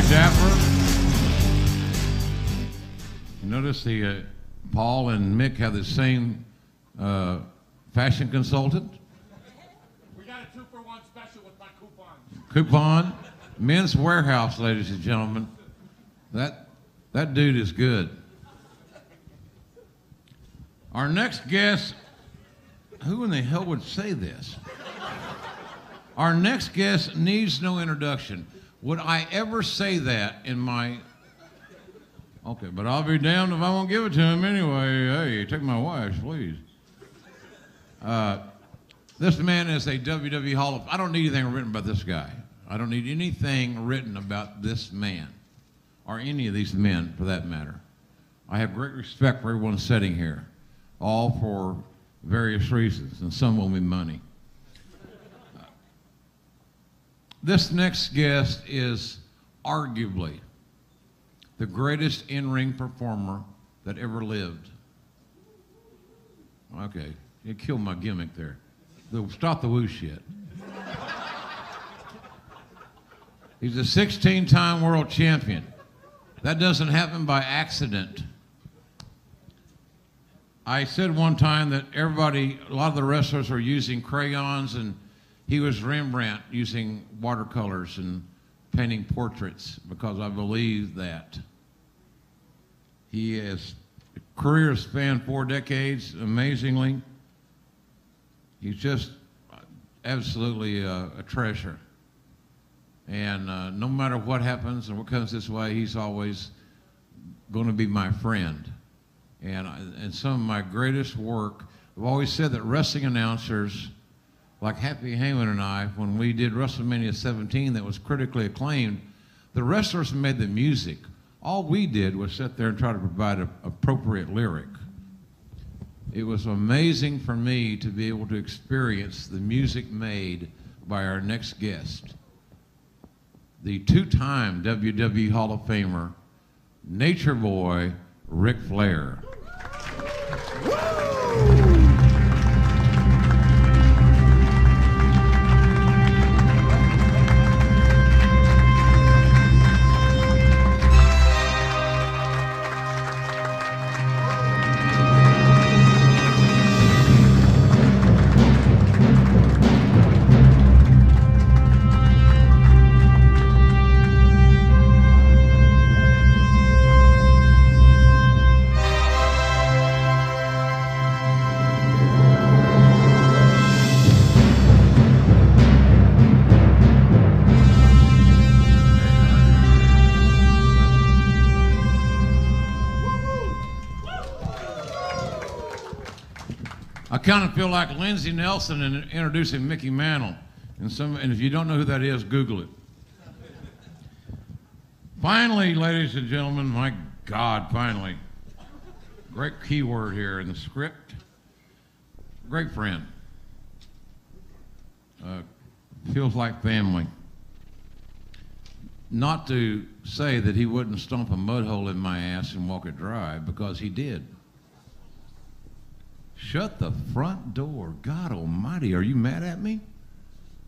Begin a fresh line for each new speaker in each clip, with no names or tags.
Dapper. You notice the Paul and Mick have the same fashion consultant.
We got a 2-for-1 special with my coupons.
Coupon. Men's Warehouse, ladies and gentlemen. That dude is good. Our next guest, who in the hell would say this? Our next guest needs no introduction. Would I ever say that in my... Okay, but I'll be damned if I won't give it to him anyway. Hey, take my wife, please. This man is a WWE Hall of... I don't need anything written about this guy. I don't need anything written about this man, or any of these men, for that matter. I have great respect for everyone sitting here, all for various reasons, and some will be money. This next guest is arguably the greatest in-ring performer that ever lived. Okay, you killed my gimmick there. Stop the woo shit. He's a 16-time world champion. That doesn't happen by accident. I said one time that a lot of the wrestlers are using crayons, and he was Rembrandt using watercolors and painting portraits, because I believe that. He has a career spanned 4 decades, amazingly. He's just absolutely a treasure. And no matter what happens and what comes this way, he's always going to be my friend. And some of my greatest work, I've always said that wrestling announcers, like Happy Heyman and I, when we did WrestleMania 17 that was critically acclaimed, the wrestlers made the music. All we did was sit there and try to provide an appropriate lyric. It was amazing for me to be able to experience the music made by our next guest, the 2-time WWE Hall of Famer, Nature Boy, Ric Flair. I kind of feel like Lindsey Nelson in introducing Mickey Mantle. And if you don't know who that is, Google it. Finally, ladies and gentlemen, my God, finally. Great keyword here in the script. Great friend. Feels like family. Not to say that he wouldn't stomp a mud hole in my ass and walk it dry, because he did. Shut the front door. God almighty, are you mad at me?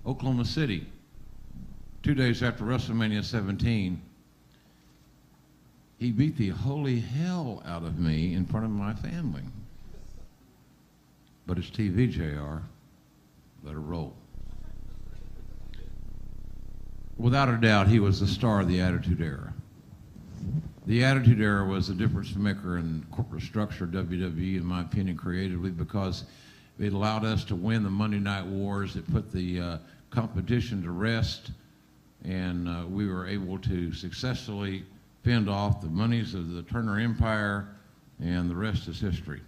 Oklahoma City, 2 days after WrestleMania 17, he beat the holy hell out of me in front of my family. But it's TV, JR. Let it roll. Without a doubt, he was the star of the Attitude Era. The Attitude Era was a difference maker in corporate structure of WWE, in my opinion, creatively, because it allowed us to win the Monday Night Wars. It put the competition to rest, and we were able to successfully fend off the monies of the Turner Empire, and the rest is history.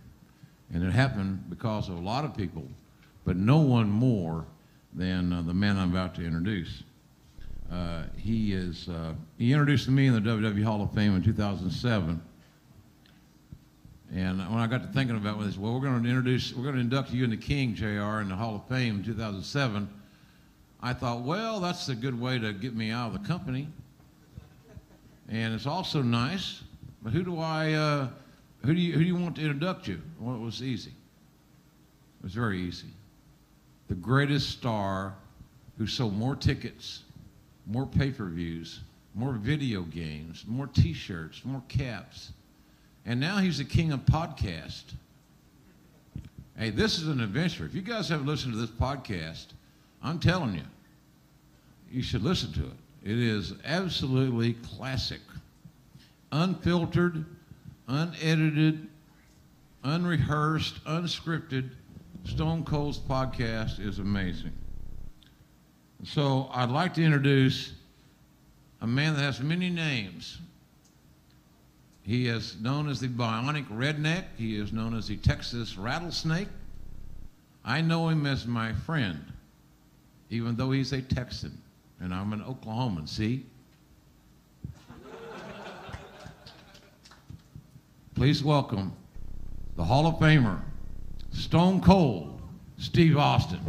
And it happened because of a lot of people, but no one more than the man I'm about to introduce. He introduced me in the WWE Hall of Fame in 2007. And when I got to thinking about this, well, we're going to induct you into King, JR, in the Hall of Fame in 2007. I thought, well, that's a good way to get me out of the company. And it's also nice, but who do you want to induct you? Well, it was easy. It was very easy. The greatest star who sold more tickets, more pay-per-views, more video games, more T-shirts, more caps. And now he's the king of podcast. Hey, this is an adventure. If you guys haven't listened to this podcast, I'm telling you, you should listen to it. It is absolutely classic. Unfiltered, unedited, unrehearsed, unscripted. Stone Cold's podcast is amazing. So I'd like to introduce a man that has many names. He is known as the Bionic Redneck. He is known as the Texas Rattlesnake. I know him as my friend, even though he's a Texan, and I'm an Oklahoman, see? Please welcome the Hall of Famer, Stone Cold, Steve Austin.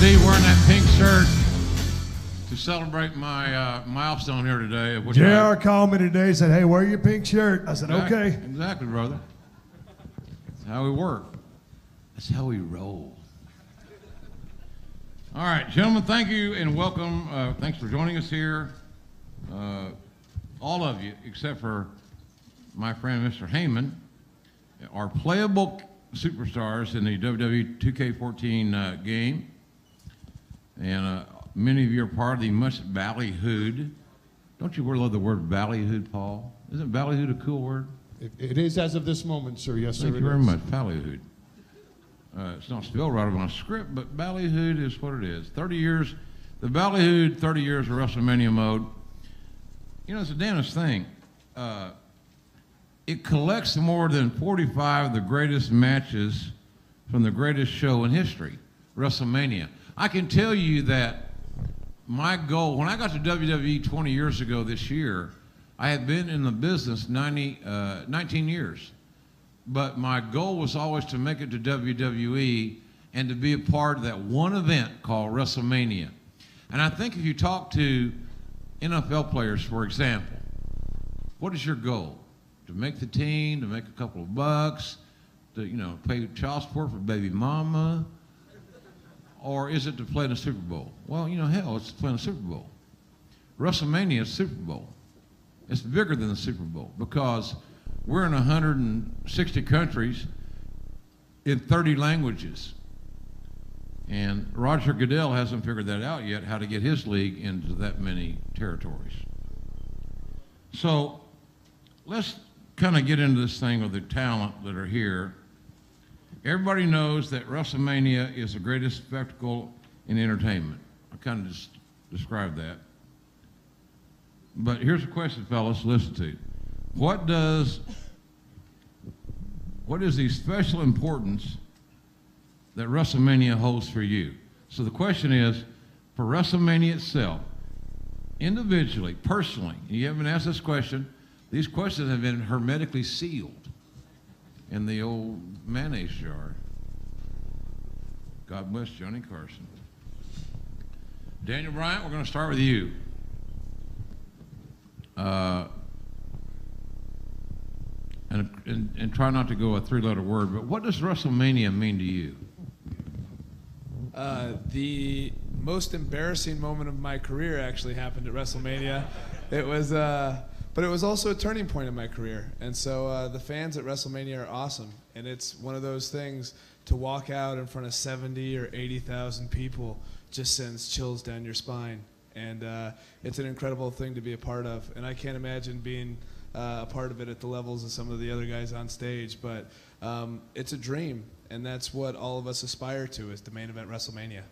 Steve wearing that pink shirt to celebrate my milestone here today.
JR called me today and said, hey, wear your pink shirt. I said, okay.
Exactly, brother. That's how we work. That's how we roll. All right, gentlemen, thank you and welcome. Thanks for joining us here. All of you, except for my friend, Mr. Heyman, are playable superstars in the WWE 2K14 game. And many of you are part of the much ballyhooed. Don't you love the word ballyhooed, Paul? Isn't ballyhooed a cool word?
It is as of this moment, sir. Yes, sir.
Thank you very much. Ballyhooed. It's not spelled right on my script, but ballyhooed is what it is. 30 years, the ballyhooed 30 years of WrestleMania mode. You know, it's the damnest thing. It collects more than 45 of the greatest matches from the greatest show in history, WrestleMania. I can tell you that my goal, when I got to WWE 20 years ago this year, I had been in the business 19 years. But my goal was always to make it to WWE and to be a part of that one event called WrestleMania. And I think if you talk to NFL players, for example, what is your goal? To make the team, to make a couple of bucks, to, you know, pay child support for baby mama? Or is it to play in the Super Bowl? Well, you know, hell, it's to play in the Super Bowl. WrestleMania is Super Bowl. It's bigger than the Super Bowl because we're in 160 countries in 30 languages. And Roger Goodell hasn't figured that out yet, how to get his league into that many territories. So let's kind of get into this thing with the talent that are here. Everybody knows that WrestleMania is the greatest spectacle in entertainment. I kind of just described that. But here's a question, fellas, listen to. What is the special importance that WrestleMania holds for you? So the question is, for WrestleMania itself, individually, personally, and you haven't asked this question, these questions have been hermetically sealed in the old mayonnaise jar. God bless Johnny Carson. Daniel Bryant, we're going to start with you. And try not to go a three-letter word, but what does WrestleMania mean to you?
The most embarrassing moment of my career actually happened at WrestleMania. It was, but it was also a turning point in my career. And so the fans at WrestleMania are awesome. And it's one of those things to walk out in front of 70 or 80,000 people just sends chills down your spine. And it's an incredible thing to be a part of. And I can't imagine being a part of it at the levels of some of the other guys on stage. But it's a dream. And that's what all of us aspire to, is the main event WrestleMania.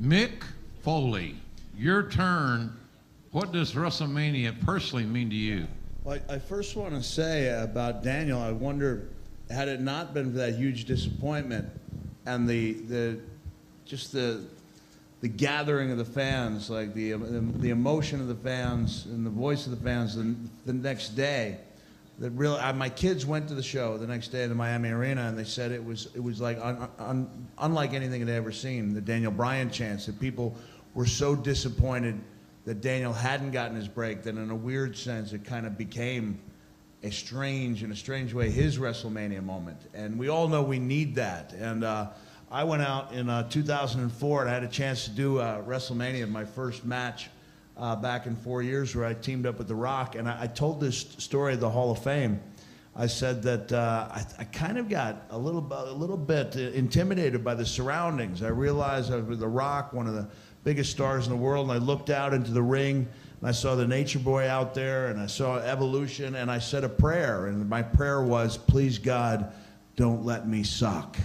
Mick Foley, your turn. What does WrestleMania personally mean to you?
Well, I first want to say about Daniel, I wonder, had it not been for that huge disappointment and the the gathering of the fans, like the emotion of the fans and the voice of the fans the next day. That really, my kids went to the show the next day at the Miami Arena, and they said it was like unlike anything they'd ever seen. The Daniel Bryan chants, that people were so disappointed that Daniel hadn't gotten his break that in a weird sense it kind of became in a strange way, his WrestleMania moment. And we all know we need that. And I went out in 2004 and I had a chance to do WrestleMania, my first match back in 4 years, where I teamed up with The Rock. And I told this story of the Hall of Fame. I said that I kind of got a little bit intimidated by the surroundings. I realized I was with The Rock, one of the biggest stars in the world, and I looked out into the ring, and I saw the Nature Boy out there, and I saw Evolution, and I said a prayer, and my prayer was, please God, don't let me suck.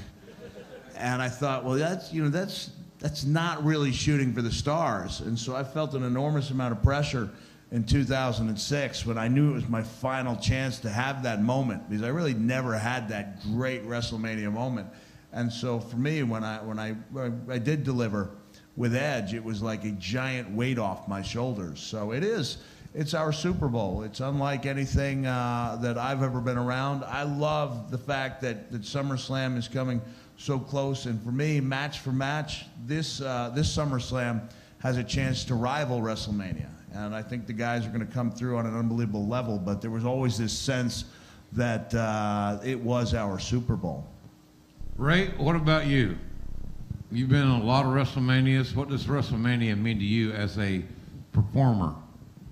And I thought, well, that's not really shooting for the stars. And so I felt an enormous amount of pressure in 2006 when I knew it was my final chance to have that moment, because I really never had that great WrestleMania moment. And so for me, when I did deliver with Edge, it was like a giant weight off my shoulders. So it's our Super Bowl. It's unlike anything that I've ever been around. I love the fact that SummerSlam is coming so close, and for me, match for match, this SummerSlam has a chance to rival WrestleMania. And I think the guys are going to come through on an unbelievable level, but there was always this sense that it was our Super Bowl.
Ray, what about you? You've been in a lot of WrestleManias. What does WrestleMania mean to you as a performer,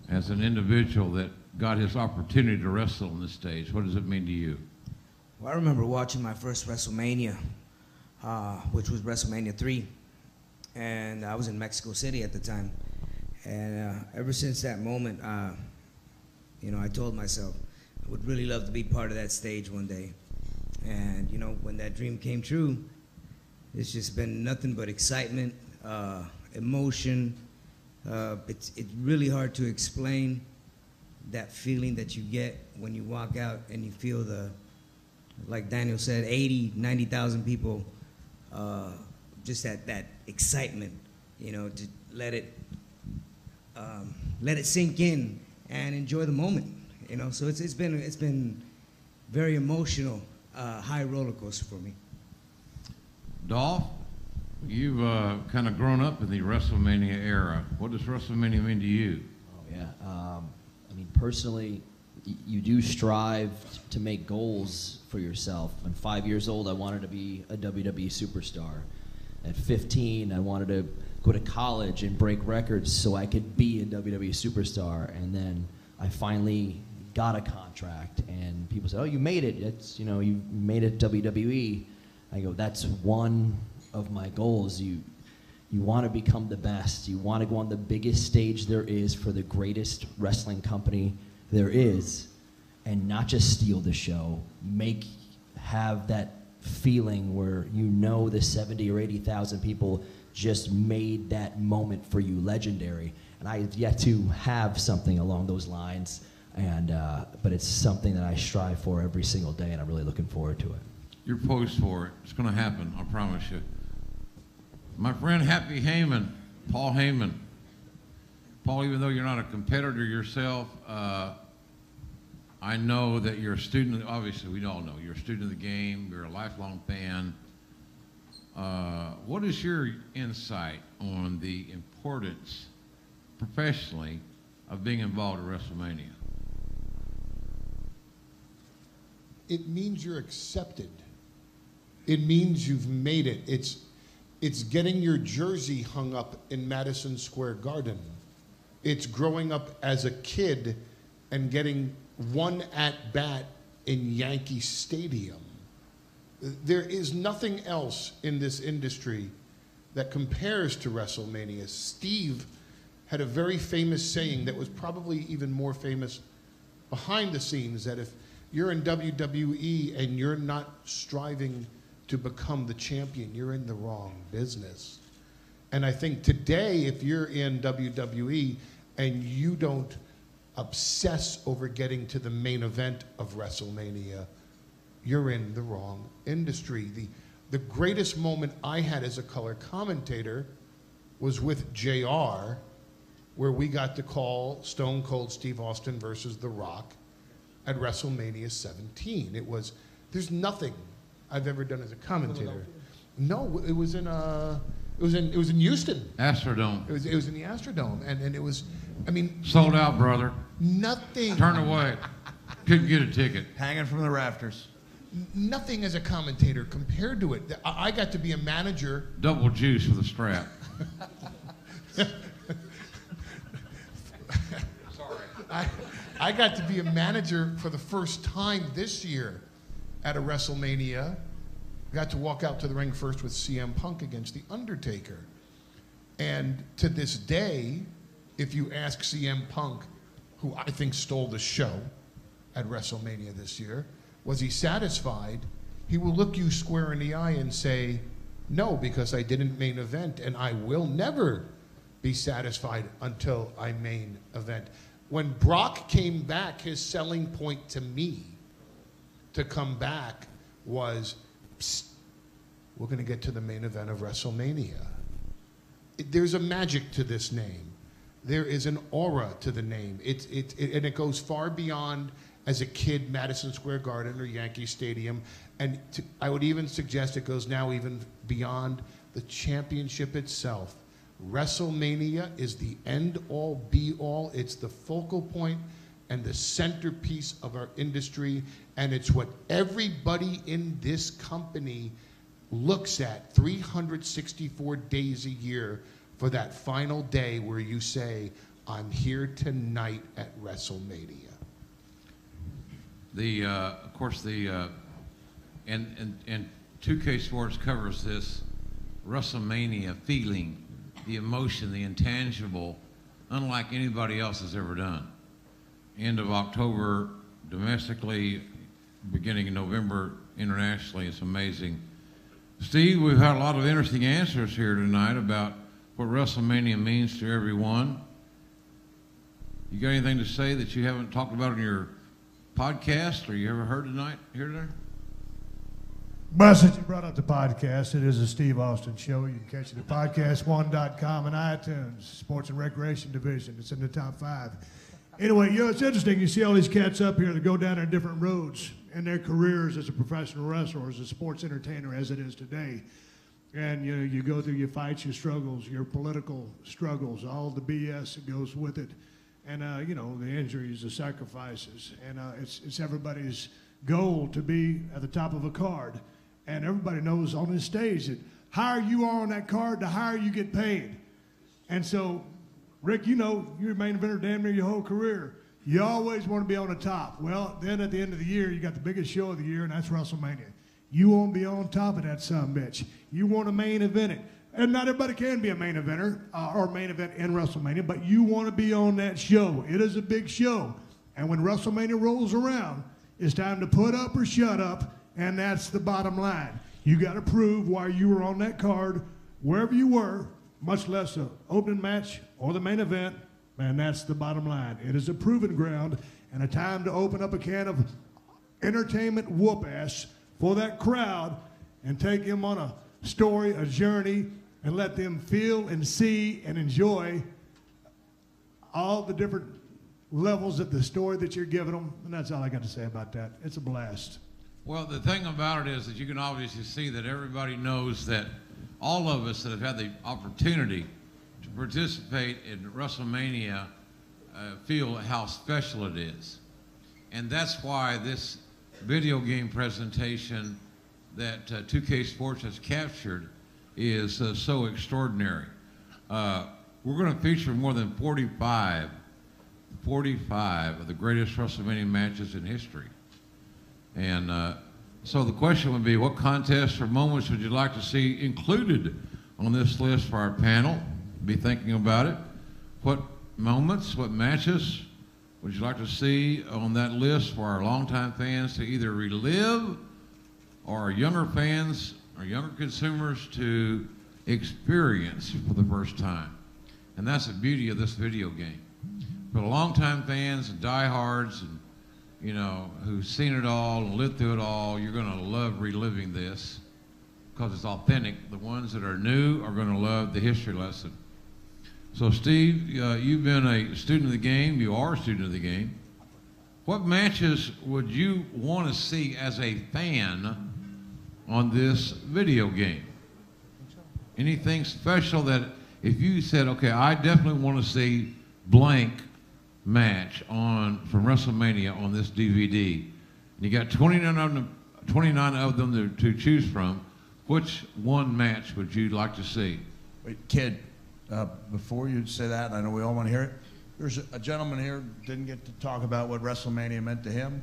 as an individual that got his opportunity to wrestle on this stage? What does it mean to you?
Well, I remember watching my first WrestleMania, which was WrestleMania 3, and I was in Mexico City at the time. And ever since that moment, I told myself I would really love to be part of that stage one day. And when that dream came true, it's just been nothing but excitement, emotion. It's really hard to explain that feeling that you get when you walk out and you feel like Daniel said, 80, 90,000 people, just that excitement, to let it sink in and enjoy the moment, So it's been very emotional, high roller coaster for me.
Dolph, you've kind of grown up in the WrestleMania era. What does WrestleMania mean to you?
Oh, yeah. I mean, personally, you do strive to make goals for yourself. When 5 years old, I wanted to be a WWE superstar. At 15, I wanted to go to college and break records so I could be a WWE superstar. And then I finally got a contract, and people said, "Oh, you made it. You made it WWE." I go, "That's one of my goals. You want to become the best. You want to go on the biggest stage there is for the greatest wrestling company there is, and not just steal the show. Have that feeling where the 70 or 80,000 people just made that moment for you legendary." And I have yet to have something along those lines, but it's something that I strive for every single day, and I'm really looking forward to it.
You're poised for it. It's going to happen, I promise you. My friend Happy Heyman, Paul Heyman. Paul, even though you're not a competitor yourself, I know that you're a student. Obviously, we all know you're a student of the game. You're a lifelong fan. What is your insight on the importance, professionally, of being involved in WrestleMania?
It means you're accepted. It means you've made it. It's getting your jersey hung up in Madison Square Garden. It's growing up as a kid and getting one at-bat in Yankee Stadium. There is nothing else in this industry that compares to WrestleMania. Steve had a very famous saying that was probably even more famous behind the scenes, that if you're in WWE and you're not striving to become the champion, you're in the wrong business. And I think today, if you're in WWE and you don't obsess over getting to the main event of WrestleMania, you're in the wrong industry. The greatest moment I had as a color commentator was with JR, where we got to call Stone Cold Steve Austin versus The Rock at WrestleMania 17. There's nothing I've ever done as a commentator. No, it was in Houston.
Astrodome.
It was in the Astrodome, and it was, I mean,
Sold out, brother.
nothing.
Turn away. Couldn't get a ticket.
Hanging from the rafters.
Nothing as a commentator compared to it. I got to be a manager.
Double juice with a strap.
I got to be a manager for the first time this year at a WrestleMania. Got to walk out to the ring first with CM Punk against The Undertaker. And to this day, if you ask CM Punk, who I think stole the show at WrestleMania this year, was he satisfied? He will look you square in the eye and say, no, because I didn't main event, and I will never be satisfied until I main event. When Brock came back, his selling point to me to come back was, psst, we're going to get to the main event of WrestleMania. There's a magic to this name. There is an aura to the name. And it goes far beyond, as a kid, Madison Square Garden or Yankee Stadium. And I would even suggest it goes now even beyond the championship itself. WrestleMania is the end-all, be-all. It's the focal point and the centerpiece of our industry. And it's what everybody in this company looks at 364 days a year for that final day where you say, I'm here tonight at WrestleMania.
Of course, and 2K Sports covers this WrestleMania feeling, the emotion, the intangible, unlike anybody else has ever done. End of October domestically, beginning in November internationally. It's amazing. Steve, we've had a lot of interesting answers here tonight about what WrestleMania means to everyone. You got anything to say that you haven't talked about in your podcast or you ever heard tonight, here today?
Well, since you brought up the podcast, it is a Steve Austin show. You can catch it at podcast1.com and iTunes, Sports and Recreation Division. It's in the top 5. Anyway, it's interesting. You see all these cats up here that go down their different roads in their careers as a professional wrestler, as a sports entertainer, as it is today. And, you go through your fights, your struggles, your political struggles, all the BS that goes with it. And, the injuries, the sacrifices. And it's everybody's goal to be at the top of a card. And everybody knows on this stage that higher you are on that card, the higher you get paid. And so, Rick, you're a main eventer damn near your whole career. You always want to be on the top. Well, then at the end of the year, you got the biggest show of the year, and that's WrestleMania. You want to be on top of that sumbitch. You want to main event it. And not everybody can be a main eventer or main event in WrestleMania, but you want to be on that show. It is a big show. And when WrestleMania rolls around, it's time to put up or shut up, and that's the bottom line. You got to prove why you were on that card, wherever you were, much less the opening match or the main event, and that's the bottom line. It is a proving ground and a time to open up a can of entertainment whoop-ass for that crowd and take them on a story, a journey, and let them feel and see and enjoy all the different levels of the story that you're giving them. And that's all I got to say about that. It's a blast.
Well, the thing about it is that you can obviously see that everybody knows that all of us that have had the opportunity to participate in WrestleMania feel how special it is. And that's why this video game presentation that 2K Sports has captured is so extraordinary. We're going to feature more than 45 of the greatest WrestleMania matches in history. And so the question would be, what contests or moments would you like to see included on this list for our panel? Be thinking about it. What moments, what matches would you like to see on that list for our longtime fans to either relive or our younger fans or younger consumers to experience for the first time? And that's the beauty of this video game. For the longtime fans and diehards and who've seen it all and lived through it all, you're going to love reliving this because it's authentic. The ones that are new are going to love the history lesson. So, Steve, you've been a student of the game. You are a student of the game. What matches would you want to see as a fan on this video game? Anything special that if you said, okay, I definitely want to see blank match from WrestleMania on this DVD, and you got 29 of them to choose from, which one match would you like to see?
Wait, kid, before you say that, I know we all want to hear it. There's a gentleman here who didn't get to talk about what WrestleMania meant to him.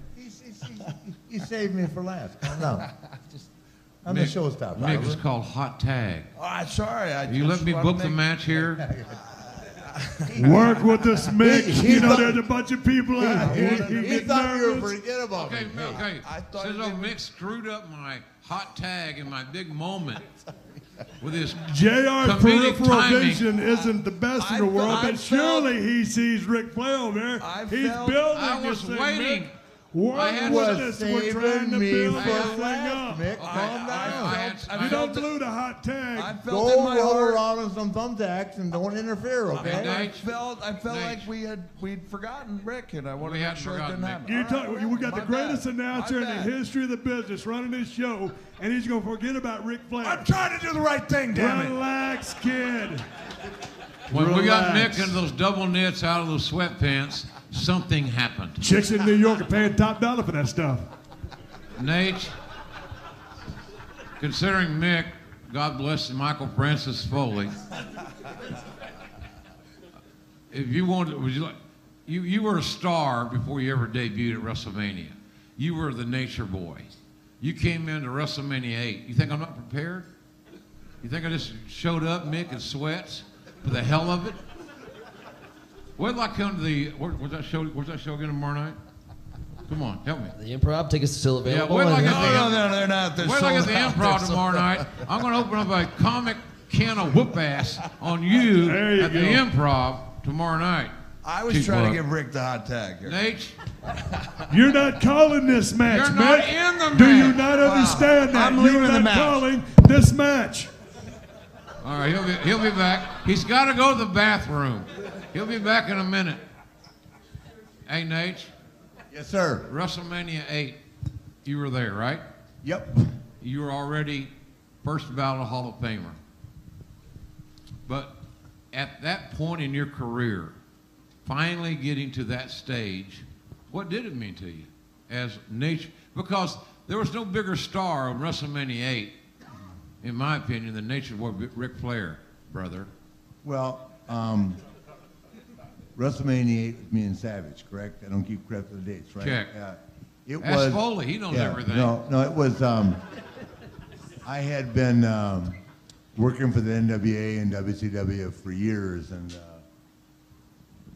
You saved me for last. Calm down. I'm the showstopper.
Mick, it's called Hot Tag.
Oh, I'm sorry.
You let me book the match here?
Work with us, Mick. You know, there's a bunch of people out here.
He thought you were forget about
Okay,
me.
okay.
I thought
Says,
it
oh,
didn't-
Mick screwed up my hot tag and my big moment with his
JR's
comedic
peripheral
timing.
vision isn't the best in the world, but surely he sees Ric Flair over there. He's building
I was
this thing,
waiting.
Mick. Work
I had
with
to-
us. We're trying to
me
build
for
this thing
last,
up.
Mick. Calm down.
You don't blew the hot tag.
I felt in
Go
my
roll
heart.
around on some thumbtacks and don't interfere, okay?
I felt
Nate.
like we'd forgotten Rick, and I wanted
We
to make
hadn't
sure it
forgotten
didn't
Nick.
happen.
We got the
My
greatest
bad.
announcer in
My
the
bad.
history of the business running this show, and he's going to forget about Ric Flair.
I'm trying to do the right thing, damn it.
Relax, kid.
When we got
Relax.
Mick into those double knits out of those sweatpants, something happened.
Chicks in New York are paying top dollar for that stuff.
Nate, considering Mick, God bless Michael Francis Foley, if you wanted, would you like, you were a star before you ever debuted at WrestleMania. You were the nature boy. You came into WrestleMania 8. You think I'm not prepared? You think I just showed up, Mick, in sweats for the hell of it? Wait till I come to the, where's that show again tomorrow night? Come on, help me.
The Improv tickets still
Yeah,
available.
wait till I get
They're not. They're
Wait till I get
sold
the
out.
improv
They're
tomorrow
sold out.
night. I'm going to open up a comic can of whoop ass on you,
There you
at the
go.
improv tomorrow night.
I was
Cheap
trying
plug.
to give Rick the hot tag here.
Nate,
You're not calling this match,
you're not
Mick.
in the
Do you
match.
not understand that?
I'm
You're
leaving the
not
match.
calling this match.
All right, he'll be back. He's got to go to the bathroom. He'll be back in a minute. Hey, Nate,
Yes, sir.
WrestleMania 8, you were there, right?
Yep.
You were already first ballot Hall of Famer. But at that point in your career, finally getting to that stage, what did it mean to you as nature? Because there was no bigger star on WrestleMania 8, in my opinion, than Nature Boy Ric Flair, brother.
Well, WrestleMania 8 was me and Savage, correct? I don't keep credit for the dates, right?
Check.
It
Ask
was
Foley, he knows everything.
No, it was. I had been working for the NWA and WCW for years, and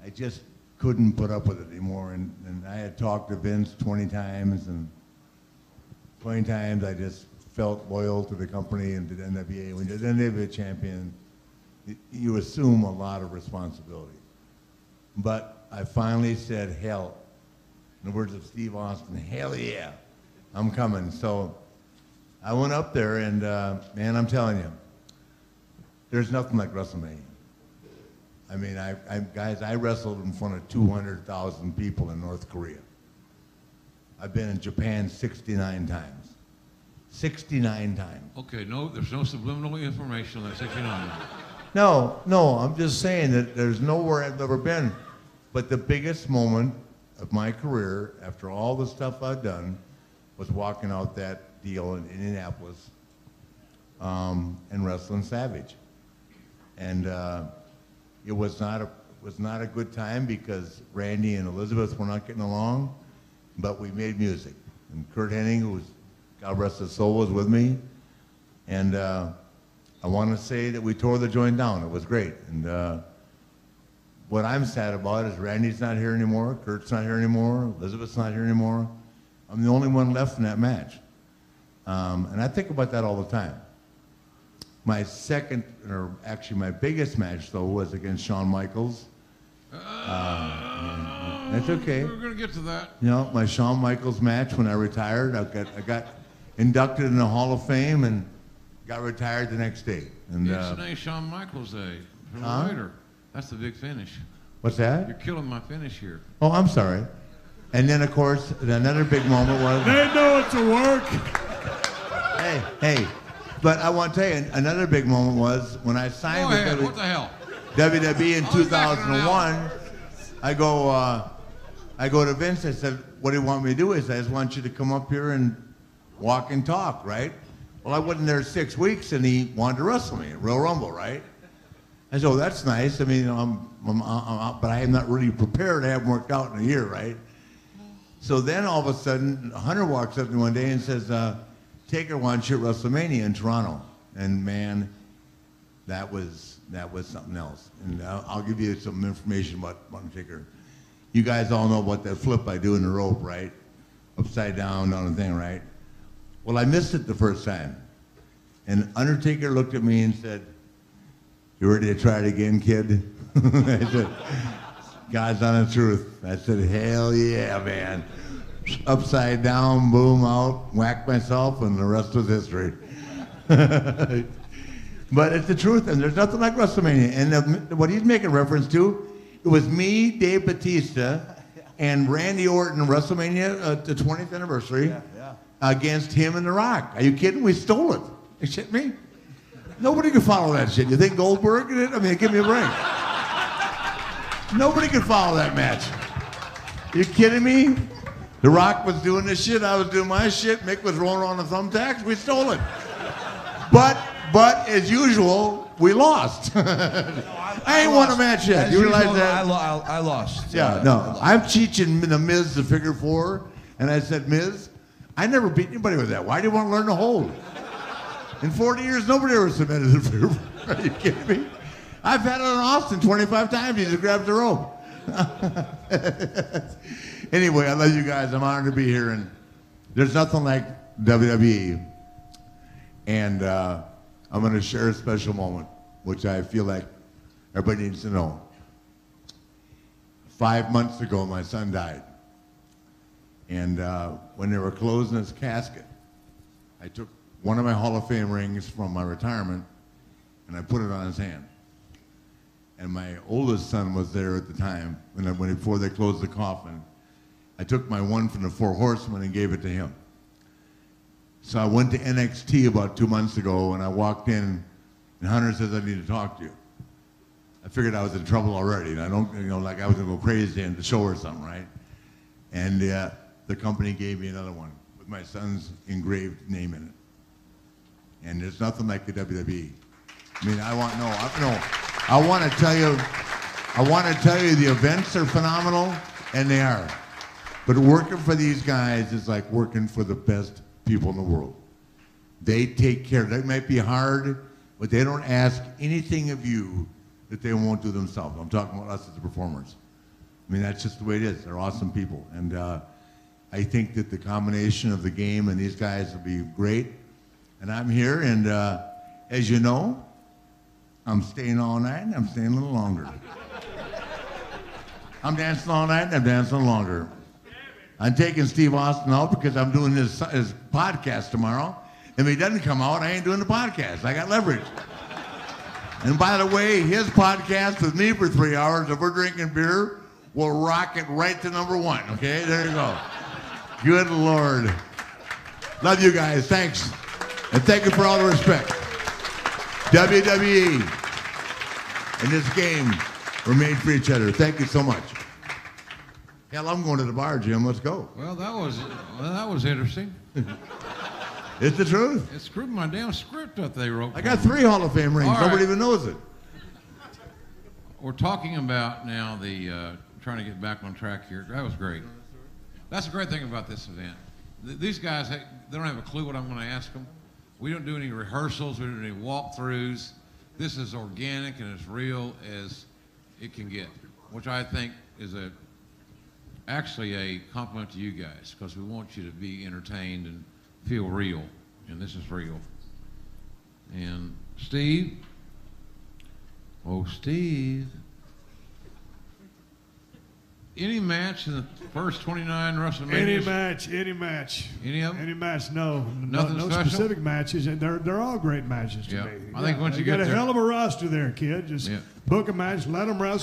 I just couldn't put up with it anymore. And I had talked to Vince 20 times, and 20 times I just felt loyal to the company and to the NWA. When you're the NWA champion, you assume a lot of responsibility. But I finally said, hell, in the words of Steve Austin, hell yeah, I'm coming. So I went up there, and man, I'm telling you, there's nothing like WrestleMania. I mean, guys, I wrestled in front of 200,000 people in North Korea. I've been in Japan 69 times. 69 times.
Okay, no, there's no subliminal information on that 69.
No, I'm just saying that there's nowhere I've ever been. But the biggest moment of my career, after all the stuff I've done, was walking out that deal in Indianapolis and wrestling Savage. And it was not a good time because Randy and Elizabeth were not getting along, but we made music. And Kurt Hennig, who was, God rest his soul, was with me. And I want to say that we tore the joint down. It was great. And what I'm sad about is Randy's not here anymore, Kurt's not here anymore, Elizabeth's not here anymore. I'm the only one left in that match. And I think about that all the time. My second, or actually my biggest match, though, was against Shawn Michaels. That's okay.
We're going to get to that.
You know, my Shawn Michaels match when I retired, I got inducted in the Hall of Fame and got retired the next day. And
It's Shawn Michaels Day.
Huh?
Later. That's the big finish.
What's that?
You're killing my finish here.
Oh, I'm sorry. And then, of course, another big moment was...
They know it's a work.
Hey. But I want to tell you, another big moment was when I signed
Go
with
ahead. What the hell?
WWE in
I'll be back in an
2001. I go to Vince. I said, "What do you want me to do?" I said, "I just want you to come up here and walk and talk, right?" Well, I wasn't there 6 weeks, and he wanted to wrestle me, Royal Rumble, right? I said, "Oh, that's nice. I mean, you know, but I am not really prepared. I haven't worked out in a year, right?" So then all of a sudden, Hunter walks up to me one day and says, "Taker wants you at WrestleMania in Toronto," and man, that was something else. And I'll give you some information about Taker. You guys all know about that flip I do in the rope, right? Upside down the thing, right? Well, I missed it the first time. And Undertaker looked at me and said, "You ready to try it again, kid?" I said, "God's honest truth." I said, "Hell yeah, man." Upside down, boom, out, whacked myself, and the rest was history. But it's the truth, and there's nothing like WrestleMania. And what he's making reference to, it was me, Dave Bautista, and Randy Orton, WrestleMania, the 20th anniversary, against him and The Rock. Are you kidding? We stole it. You shit me? Nobody could follow that shit. You think Goldberg did it? I mean, give me a break. Nobody could follow that match. You kidding me? The Rock was doing this shit. I was doing my shit. Mick was rolling on the thumbtacks. We stole it. But as usual, we lost. I ain't won a match yet. You realize that?
I lost.
Yeah, no. I'm teaching The Miz the figure four, and I said, "Miz, I never beat anybody with that. Why do you want to learn to hold? In 40 years, nobody ever submitted the figure four. Are you kidding me? I've had it on Austin 25 times. He just grabs the rope." Anyway, I love you guys. I'm honored to be here, and there's nothing like WWE. And I'm going to share a special moment, which I feel like everybody needs to know. 5 months ago, my son died. And when they were closing his casket, I took one of my Hall of Fame rings from my retirement, and I put it on his hand. And my oldest son was there at the time, before they closed the coffin. I took my one from the Four Horsemen and gave it to him. So I went to NXT about 2 months ago, and I walked in, and Hunter says, "I need to talk to you." I figured I was in trouble already, and I don't, like I was gonna go crazy in the show or something, right? And the company gave me another one with my son's engraved name in it. And there's nothing like the WWE. I mean, I want to tell you the events are phenomenal, and they are. But working for these guys is like working for the best people in the world. They take care. That might be hard, but they don't ask anything of you that they won't do themselves. I'm talking about us as the performers. I mean, that's just the way it is. They're awesome people. And I think that the combination of the game and these guys will be great. And I'm here, and as you know, I'm staying all night, and I'm staying a little longer. I'm dancing all night, and I'm dancing longer. I'm taking Steve Austin out because I'm doing his podcast tomorrow. If he doesn't come out, I ain't doing the podcast. I got leverage. And by the way, his podcast with me for 3 hours, if we're drinking beer, will rock it right to #1. Okay, there you go. Good Lord. Love you guys. Thanks. And thank you for all the respect. WWE and this game were made for each other. Thank you so much. Hell, I'm going to the bar, Jim. Let's go.
Well, that was interesting.
It's the truth.
It screwed my damn script up they wrote.
I got 3 Hall of Fame rings.
All right.
Nobody even knows it.
We're talking about now trying to get back on track here. That was great. That's the great thing about this event. These guys, they don't have a clue what I'm going to ask them. We don't do any rehearsals. We don't do any walkthroughs. This is organic and as real as it can get, which I think is actually a compliment to you guys, because we want you to be entertained and feel real, and this is real. And Steve, any match in the first 29 WrestleManias?
Any match.
Any of them?
Any match, no.
Nothing
no
special?
specific matches, and they're all great matches to
Yeah.
me.
I think once
you
you get
got a
there-
hell of a roster there, kid. Just
Yeah.
book a match, let them wrestle.